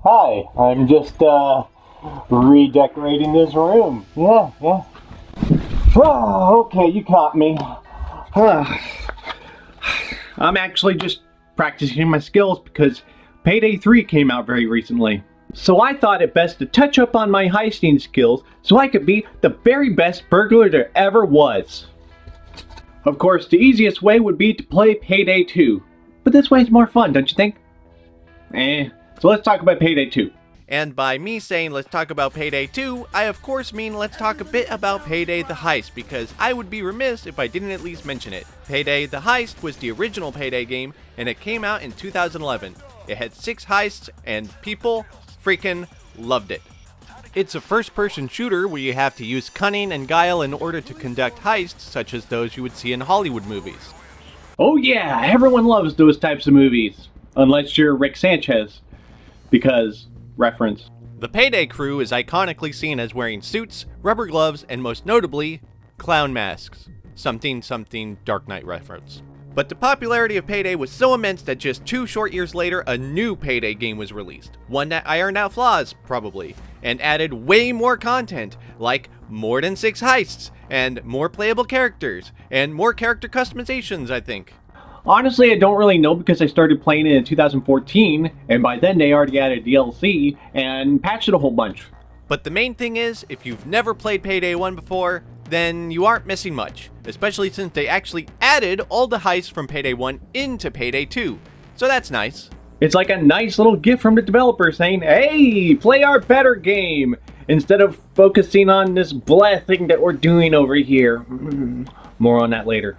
Hi, I'm just, redecorating this room. Yeah. Oh, okay, you caught me. I'm actually just practicing my skills because Payday 3 came out very recently. So I thought it best to touch up on my heisting skills so I could be the very best burglar there ever was. Of course, the easiest way would be to play Payday 2. But this way is more fun, don't you think? So let's talk about Payday 2. And by me saying let's talk about Payday 2, I of course mean let's talk a bit about Payday the Heist, because I would be remiss if I didn't at least mention it. Payday the Heist was the original Payday game, and it came out in 2011. It had 6 heists, and people freaking loved it. It's a first-person shooter where you have to use cunning and guile in order to conduct heists, such as those you would see in Hollywood movies. Oh yeah, everyone loves those types of movies. Unless you're Rick Sanchez. Because, reference. The Payday crew is iconically seen as wearing suits, rubber gloves, and most notably, clown masks. Something Dark Knight reference. But the popularity of Payday was so immense that just 2 short years later, a new Payday game was released. One that ironed out flaws, probably, and added way more content, like more than 6 heists, and more playable characters, and more character customizations, I think. Honestly, I don't really know because I started playing it in 2014, and by then they already added DLC and patched it a whole bunch. But the main thing is, if you've never played Payday 1 before, then you aren't missing much, especially since they actually added all the heists from Payday 1 into Payday 2, so that's nice. It's like a nice little gift from the developer saying, hey, play our better game, instead of focusing on this blah thing that we're doing over here. More on that later.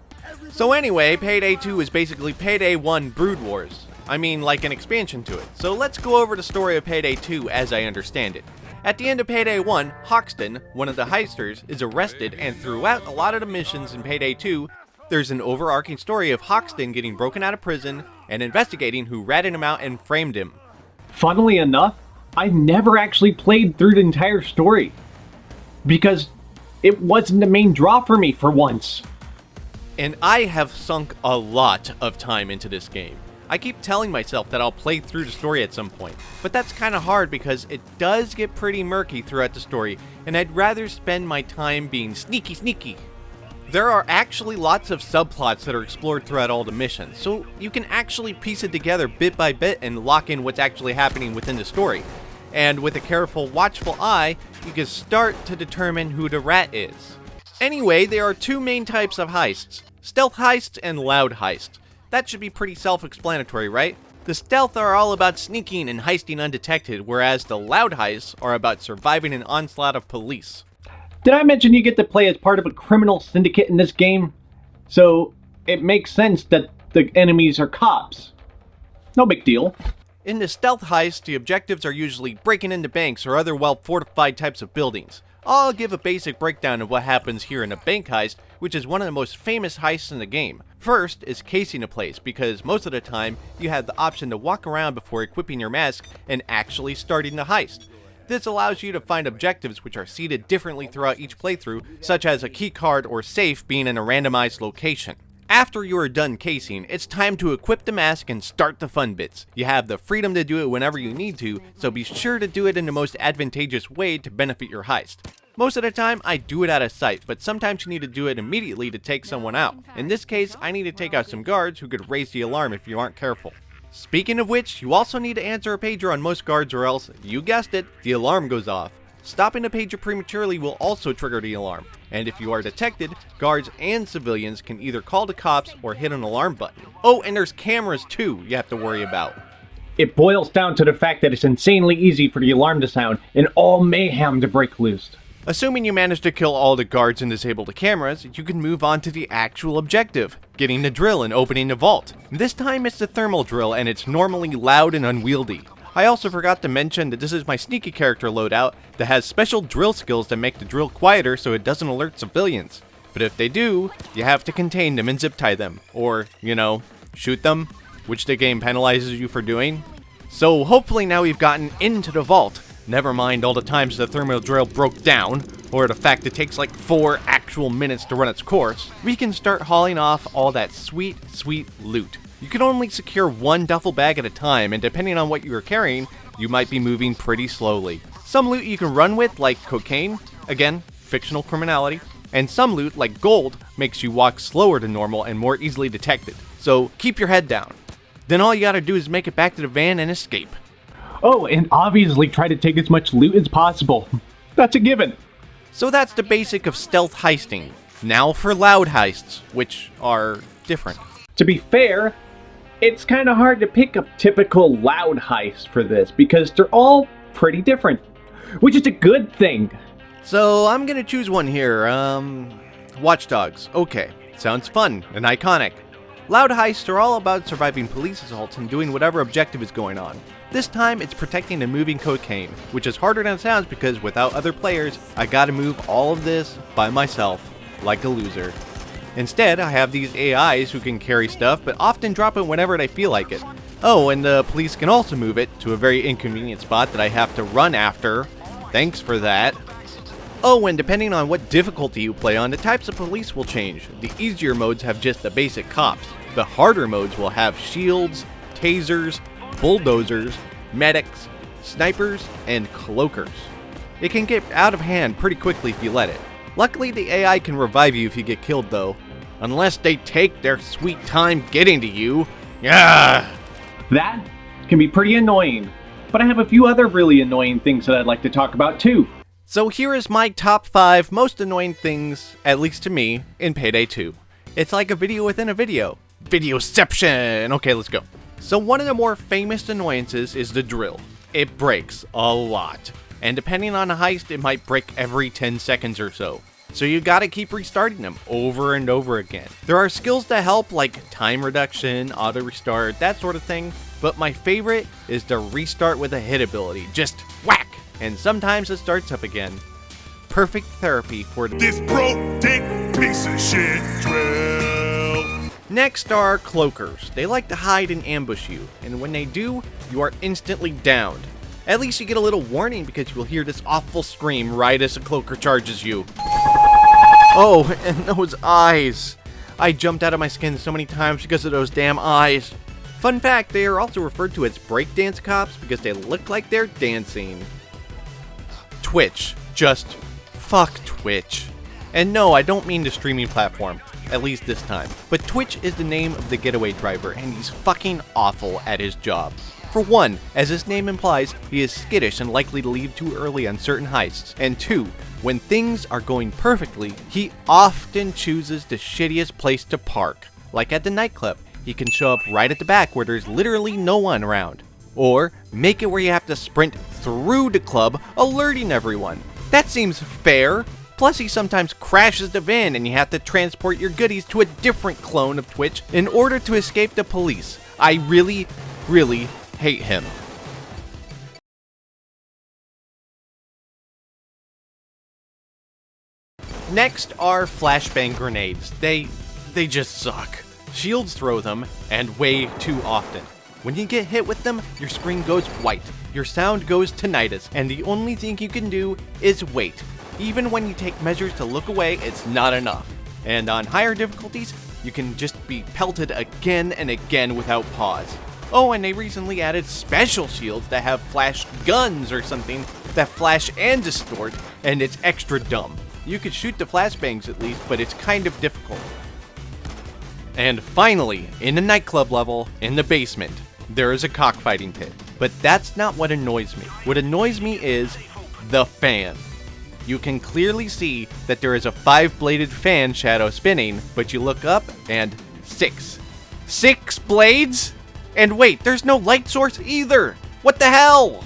So anyway, Payday 2 is basically Payday 1 Brood Wars. I mean, like an expansion to it. So let's go over the story of Payday 2 as I understand it. At the end of Payday 1, Hoxton, one of the heisters, is arrested, and throughout a lot of the missions in Payday 2, there's an overarching story of Hoxton getting broken out of prison and investigating who ratted him out and framed him. Funnily enough, I never actually played through the entire story. Because it wasn't the main draw for me for once. And I have sunk a lot of time into this game. I keep telling myself that I'll play through the story at some point, but that's kind of hard because it does get pretty murky throughout the story, and I'd rather spend my time being sneaky. There are actually lots of subplots that are explored throughout all the missions, so you can actually piece it together bit by bit and lock in what's actually happening within the story. And with a careful, watchful eye, you can start to determine who the rat is. Anyway, there are 2 main types of heists. Stealth heists and loud heists. That should be pretty self-explanatory, right? The stealth are all about sneaking and heisting undetected, whereas the loud heists are about surviving an onslaught of police. Did I mention you get to play as part of a criminal syndicate in this game? So it makes sense that the enemies are cops. No big deal. In the stealth heist, the objectives are usually breaking into banks or other well-fortified types of buildings. I'll give a basic breakdown of what happens here in a bank heist, which is one of the most famous heists in the game. First is casing a place, because most of the time you have the option to walk around before equipping your mask and actually starting the heist. This allows you to find objectives which are seated differently throughout each playthrough, such as a key card or safe being in a randomized location. After you are done casing, it's time to equip the mask and start the fun bits. You have the freedom to do it whenever you need to, so be sure to do it in the most advantageous way to benefit your heist. Most of the time, I do it out of sight, but sometimes you need to do it immediately to take someone out. In this case, I need to take out some guards who could raise the alarm if you aren't careful. Speaking of which, you also need to answer a pager on most guards or else, you guessed it, the alarm goes off. Stopping a pager prematurely will also trigger the alarm, and if you are detected, guards and civilians can either call the cops or hit an alarm button. Oh, and there's cameras too you have to worry about. It boils down to the fact that it's insanely easy for the alarm to sound and all mayhem to break loose. Assuming you manage to kill all the guards and disable the cameras, you can move on to the actual objective, getting the drill and opening the vault. This time it's the thermal drill and it's normally loud and unwieldy. I also forgot to mention that this is my sneaky character loadout that has special drill skills that make the drill quieter so it doesn't alert civilians. But if they do, you have to contain them and zip tie them. Or, you know, shoot them, which the game penalizes you for doing. So hopefully now we've gotten into the vault. Never mind all the times the thermal drill broke down, or the fact it takes like 4 actual minutes to run its course. We can start hauling off all that sweet, sweet loot. You can only secure one duffel bag at a time, and depending on what you are carrying, you might be moving pretty slowly. Some loot you can run with, like cocaine, again, fictional criminality, and some loot, like gold, makes you walk slower than normal and more easily detected. So keep your head down. Then all you gotta do is make it back to the van and escape. Oh, and obviously try to take as much loot as possible. That's a given. So that's the basic of stealth heisting. Now for loud heists, which are different. To be fair, it's kind of hard to pick a typical loud heist for this because they're all pretty different, which is a good thing. So I'm gonna choose one here. Watch Dogs. Okay, sounds fun and iconic. Loud heists are all about surviving police assaults and doing whatever objective is going on. This time it's protecting and moving cocaine, which is harder than it sounds because without other players, I gotta move all of this by myself, like a loser. Instead, I have these AIs who can carry stuff, but often drop it whenever they feel like it. Oh, and the police can also move it to a very inconvenient spot that I have to run after. Thanks for that. Oh, and depending on what difficulty you play on, the types of police will change. The easier modes have just the basic cops. The harder modes will have shields, tasers, bulldozers, medics, snipers, and cloakers. It can get out of hand pretty quickly if you let it. Luckily, the AI can revive you if you get killed though. Unless they take their sweet time getting to you. Yeah. That can be pretty annoying, but I have a few other really annoying things that I'd like to talk about too. So here is my top 5 most annoying things, at least to me, in Payday 2. It's like a video within a video. Videoception! Okay, let's go. So one of the more famous annoyances is the drill. It breaks a lot. And depending on the heist, it might break every 10 seconds or so. So you gotta keep restarting them over and over again. There are skills that help, like time reduction, auto restart, that sort of thing. But my favorite is the restart with a hit ability. Just whack! And sometimes it starts up again. Perfect therapy for this broke dick piece of shit drill. Next are cloakers. They like to hide and ambush you, and when they do, you are instantly downed. At least you get a little warning because you will hear this awful scream right as a cloaker charges you. Oh, and those eyes. I jumped out of my skin so many times because of those damn eyes. Fun fact, they are also referred to as breakdance cops because they look like they're dancing. Twitch. Just fuck Twitch. And no, I don't mean the streaming platform. At least this time. But Twitch is the name of the getaway driver, and he's fucking awful at his job. For one, as his name implies, he is skittish and likely to leave too early on certain heists. And two, when things are going perfectly, he often chooses the shittiest place to park. Like at the nightclub, he can show up right at the back where there's literally no one around. Or make it where you have to sprint through the club, alerting everyone. That seems fair. Plus, he sometimes crashes the van and you have to transport your goodies to a different clone of Twitch in order to escape the police. I really hate him. Next are flashbang grenades. They just suck. Shields throw them, and way too often. When you get hit with them, your screen goes white, your sound goes tinnitus, and the only thing you can do is wait. Even when you take measures to look away, it's not enough. And on higher difficulties, you can just be pelted again and again without pause. Oh, and they recently added special shields that have flash guns or something that flash and distort, and it's extra dumb. You could shoot the flashbangs at least, but it's kind of difficult. And finally, in the nightclub level, in the basement, there is a cockfighting pit. But that's not what annoys me. What annoys me is the fan. You can clearly see that there is a 5-bladed fan shadow spinning, but you look up and 6 blades? And wait, there's no light source either! What the hell?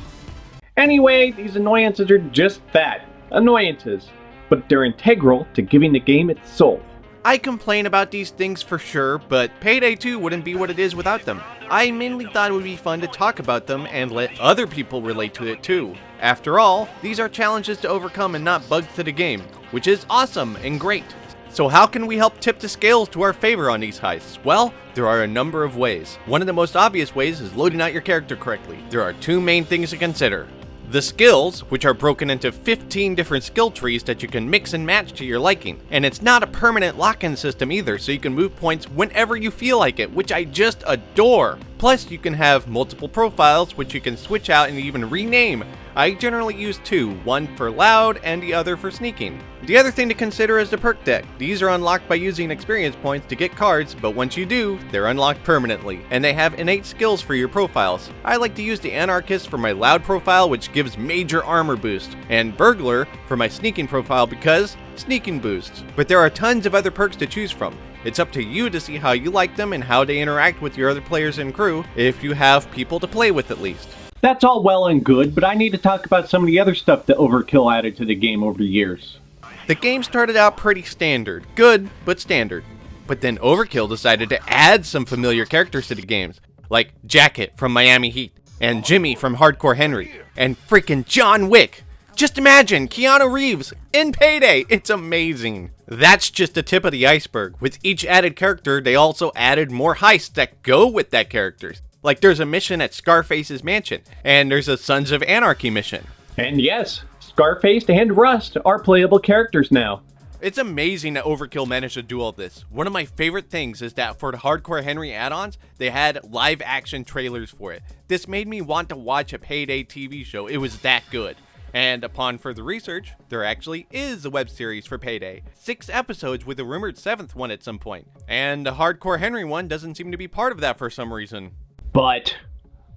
Anyway, these annoyances are just that, annoyances. But they're integral to giving the game its soul. I complain about these things for sure, but Payday 2 wouldn't be what it is without them. I mainly thought it would be fun to talk about them and let other people relate to it too. After all, these are challenges to overcome and not bugs to the game, which is awesome and great. So how can we help tip the scales to our favor on these heists? Well, there are a number of ways. One of the most obvious ways is loading out your character correctly. There are two main things to consider. The skills, which are broken into 15 different skill trees that you can mix and match to your liking. And it's not a permanent lock-in system either, so you can move points whenever you feel like it, which I just adore. Plus, you can have multiple profiles, which you can switch out and even rename. I generally use two, one for loud and the other for sneaking. The other thing to consider is the perk deck. These are unlocked by using experience points to get cards, but once you do, they're unlocked permanently, and they have innate skills for your profiles. I like to use the Anarchist for my loud profile, which gives major armor boost, and Burglar for my sneaking profile because sneaking boosts. But there are tons of other perks to choose from. It's up to you to see how you like them and how they interact with your other players and crew, if you have people to play with at least. That's all well and good, but I need to talk about some of the other stuff that Overkill added to the game over the years. The game started out pretty standard. Good, but standard. But then Overkill decided to add some familiar characters to the games, like Jacket from Miami Heat, and Jimmy from Hardcore Henry, and freaking John Wick. Just imagine Keanu Reeves in Payday. It's amazing. That's just the tip of the iceberg. With each added character, they also added more heists that go with that character. Like there's a mission at Scarface's mansion, and there's a Sons of Anarchy mission. And yes, Scarface and Rust are playable characters now. It's amazing that Overkill managed to do all this. One of my favorite things is that for the Hardcore Henry add-ons, they had live action trailers for it. This made me want to watch a Payday TV show. It was that good. And upon further research, there actually is a web series for Payday. 6 episodes with a rumored 7th one at some point. And the Hardcore Henry one doesn't seem to be part of that for some reason. But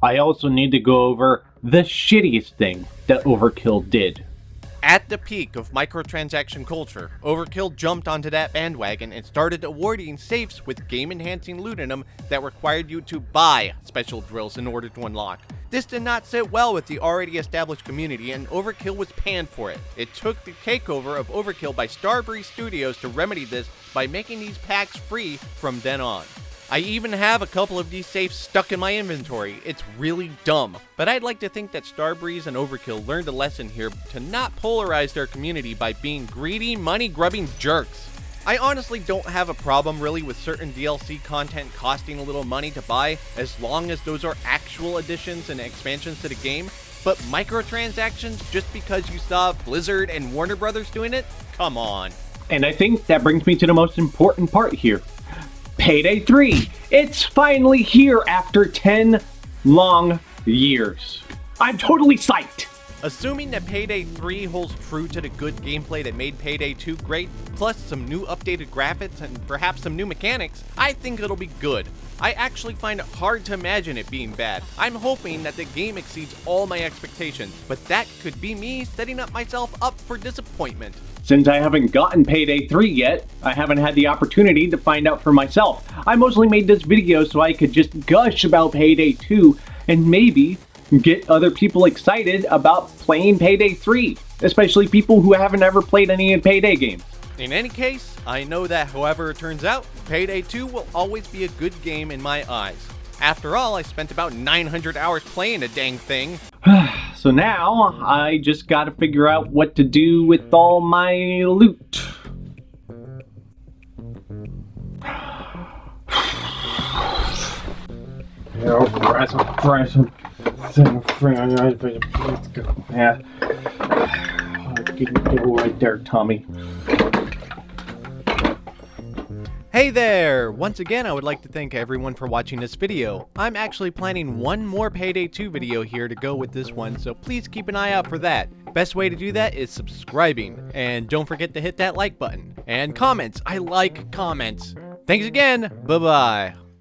I also need to go over the shittiest thing that Overkill did. At the peak of microtransaction culture, Overkill jumped onto that bandwagon and started awarding safes with game-enhancing loot in them that required you to buy special drills in order to unlock. This did not sit well with the already established community, and Overkill was panned for it. It took the takeover of Overkill by Starbreeze Studios to remedy this by making these packs free from then on. I even have a couple of these safes stuck in my inventory. It's really dumb. But I'd like to think that Starbreeze and Overkill learned a lesson here to not polarize their community by being greedy, money-grubbing jerks. I honestly don't have a problem really with certain DLC content costing a little money to buy, as long as those are actual additions and expansions to the game. But microtransactions just because you saw Blizzard and Warner Brothers doing it? Come on. And I think that brings me to the most important part here. Payday 3! It's finally here after 10 long years. I'm totally psyched! Assuming that Payday 3 holds true to the good gameplay that made Payday 2 great, plus some new updated graphics and perhaps some new mechanics, I think it'll be good. I actually find it hard to imagine it being bad. I'm hoping that the game exceeds all my expectations, but that could be me setting up myself up for disappointment. Since I haven't gotten Payday 3 yet, I haven't had the opportunity to find out for myself. I mostly made this video so I could just gush about Payday 2 and maybe get other people excited about playing Payday 3, especially people who haven't ever played any Payday games. In any case, I know that however it turns out, Payday 2 will always be a good game in my eyes. After all, I spent about 900 hours playing the dang thing. So now, I just gotta figure out what to do with all my loot. Yeah. Go right there, Tommy. Hey there! Once again, I would like to thank everyone for watching this video. I'm actually planning one more Payday 2 video here to go with this one, so please keep an eye out for that. Best way to do that is subscribing, and don't forget to hit that like button. And comments! I like comments! Thanks again! Bye-bye!